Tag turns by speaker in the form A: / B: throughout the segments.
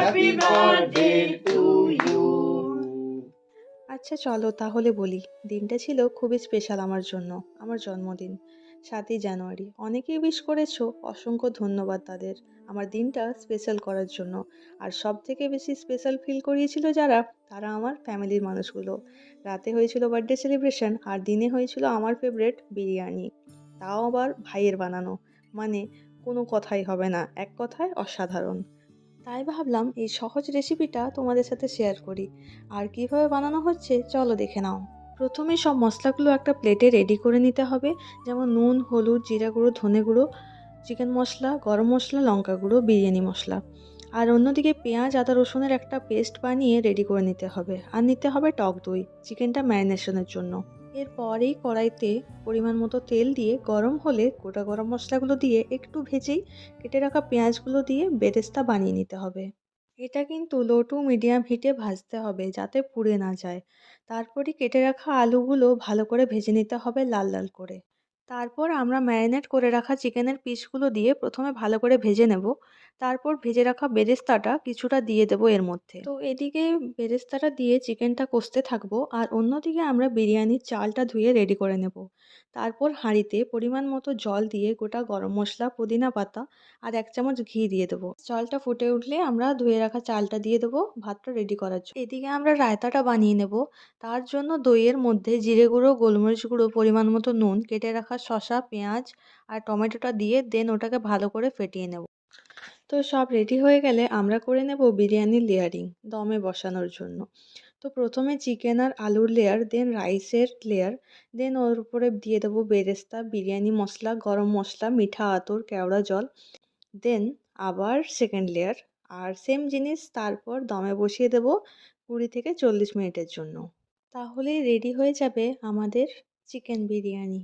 A: Happy birthday to you.
B: আচ্ছা চলো তাহলে বলি, দিনটা ছিল খুবই স্পেশাল আমার জন্য। আমার জন্মদিন 7ই জানুয়ারি। অনেকেই উইশ করেছো, অসংখ্য ধন্যবাদ তাদের আমার দিনটা স্পেশাল করার জন্য। আর সব থেকে বেশি স্পেশাল ফিল করিয়েছিল যারা, তারা আমার ফ্যামিলির মানুষগুলো। রাতে হয়েছিল বার্থডে সেলিব্রেশন, আর দিনে হয়েছিল আমার ফেভারিট বিরিয়ানি, তাও আবার ভাইয়ের বানানো। মানে কোনো কথাই হবে না, এক কথায় অসাধারণ। তাই ভাবলাম এই সহজ রেসিপিটা তোমাদের সাথে শেয়ার করি। আর কিভাবে বানানো হচ্ছে চলো দেখে নাও। প্রথমে সব মশলাগুলো একটা প্লেটে রেডি করে নিতে হবে, যেমন নুন, হলুদ, জিরা গুঁড়ো, ধনে গুঁড়ো, চিকেন মশলা, গরম মশলা, লঙ্কা গুঁড়ো, বিরিয়ানি মশলা। আর অন্যদিকে পেঁয়াজ, আদা, রসুনের একটা পেস্ট বানিয়ে রেডি করে নিতে হবে। আর নিতে হবে টক দই চিকেনটা ম্যারিনেশনের জন্য। এরপরেই কড়াইতে পরিমাণ মতো তেল দিয়ে গরম হলে গোটা গরম মশলাগুলো দিয়ে একটু ভেজেই কেটে রাখা পেঁয়াজগুলো দিয়ে বেরেস্তা বানিয়ে নিতে হবে। এটা কিন্তু লো টু মিডিয়াম হিটে ভাজতে হবে যাতে পুড়ে না যায়। তারপরই কেটে রাখা আলুগুলো ভালো করে ভেজে নিতে হবে লাল লাল করে। তারপর আমরা ম্যারিনেট করে রাখা চিকেনের পিসগুলো দিয়ে প্রথমে ভালো করে ভেজে নেব। তারপর ভেজে রাখা বেরেস্তাটা কিছুটা দিয়ে দেবো এর মধ্যে। তো এদিকে বেরেস্তাটা দিয়ে চিকেনটা কষতে থাকবো, আর অন্যদিকে আমরা বিরিয়ানির চালটা ধুয়ে রেডি করে নেব। তারপর হাঁড়িতে পরিমাণ মতো জল দিয়ে গোটা গরম মশলা, পুদিনা পাতা আর 1 চামচ ঘি দিয়ে দেবো। চালটা ফুটে উঠলে আমরা ধুয়ে রাখা চালটা দিয়ে দেবো ভাতটা রেডি করার জন্য। এদিকে আমরা রায়তাটা বানিয়ে নেব। তার জন্য দইয়ের মধ্যে জিরে গুঁড়ো, গোলমরিচ গুঁড়ো, পরিমাণ মতো নুন, কেটে রাখা শসা, পেঁয়াজ আর টমেটোটা দিয়ে দেন ওটাকে ভালো করে ফেটিয়ে নেব। তো সব রেডি হয়ে গেলে আমরা করে নেব বিরিয়ানির লেয়ারিং দমে বসানোর জন্য। তো প্রথমে চিকেন আর আলুর লেয়ার, দেন রাইসের লেয়ার, দেন ওর উপরে দিয়ে দেবো বেরেস্তা, বিরিয়ানি মশলা, গরম মশলা, মিঠা আতর, কেওড়া জল, দেন আবার সেকেন্ড লেয়ার। আর সেম জিনিস তারপর দমে বসিয়ে দেব 20 থেকে 40 মিনিটের জন্য। তাহলেই রেডি হয়ে যাবে আমাদের চিকেন বিরিয়ানি।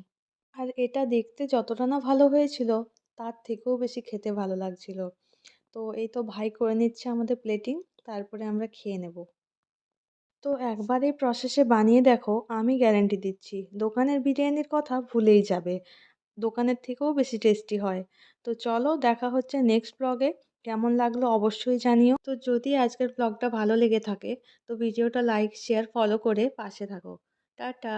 B: আর এটা দেখতে যতটা না ভালো হয়েছিল, তার থেকেও বেশি খেতে ভালো লাগছিল। তো এই তো ভাই করে নিচ্ছে আমাদের প্লেটিং, তারপরে আমরা খেয়ে নেব। তো একবার এই প্রসেসে বানিয়ে দেখো, আমি গ্যারান্টি দিচ্ছি দোকানের বিরিয়ানির কথা ভুলেই যাবে। দোকানের থেকেও বেশি টেস্টি হয়। তো চলো দেখা হচ্ছে নেক্সট ব্লগে। কেমন লাগলো অবশ্যই জানিও। তো যদি আজকের ব্লগটা ভালো লেগে থাকে, তো ভিডিওটা লাইক, শেয়ার, ফলো করে পাশে থাকো। টাটা।